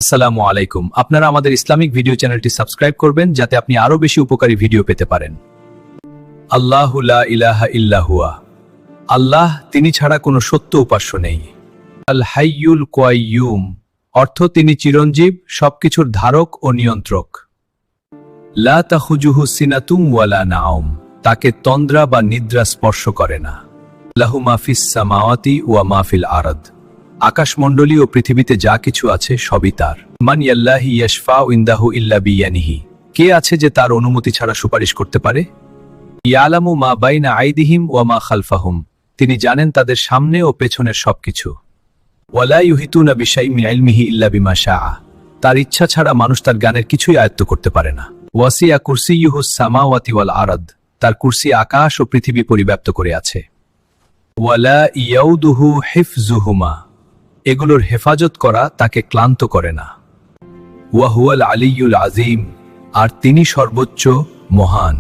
আসসালামু আলাইকুম। আপনারা আমাদের ইসলামিক ভিডিও চ্যানেলটি সাবস্ক্রাইব করবেন যাতে আপনি আরো বেশি উপকারী ভিডিও পেতে পারেন। আল্লাহু লা ইলাহা ইল্লা হুয়া, আল্লাহ তিনি ছাড়া কোনো সত্য উপাস্য নেই। আল হাইয়ুল কাইয়্যুম, অর্থ তিনি চিরঞ্জীব, সবকিছুর ধারক ও নিয়ন্ত্রক। লা তাখুজুহু সিনাতুম ওয়ালা নাওম, তাকে তন্দ্রা বা নিদ্রা স্পর্শ করে না। লাহু মা ফিস সামাওয়াতি ওয়া মা ফিল আরদ, আকাশমণ্ডলী ও পৃথিবীতে যা কিছু আছে সবই তার। মান ইয়াল্লাহি ইয়াশফাউ ইনদাহু ইল্লা বিয়ানিহি, কে আছে যে তার অনুমতি ছাড়া সুপারিশ করতে পারে? ইয়ালামু মা বাইনা আইদিহিম ওয়া মা খালফাহুম, তিনি জানেন তাদের সামনে ও পেছনের সবকিছু। ওয়ালা ইউহিতুনা বিশাইইন মিন ইলমিহি ইল্লা বিমা শাআ, তার ইচ্ছা ছাড়া মানুষ তার জ্ঞানের কিছুই আয়ত্ত করতে পারে না। ওয়াসিয়া কুরসিয়্যুহুস সামাওয়াতি ওয়াল আরদ, তার কুরসি আকাশ ও পৃথিবী পরিব্যাপ্ত করে আছে। ওয়ালা ইয়াউদুহু হিফযুহুমা, এগুলোর হেফাজত করা তাকে ক্লান্ত করে না। ওয়া হুয়াল আলিয়্যুল আযীম, আর তিনি সর্বোচ্চ মহান।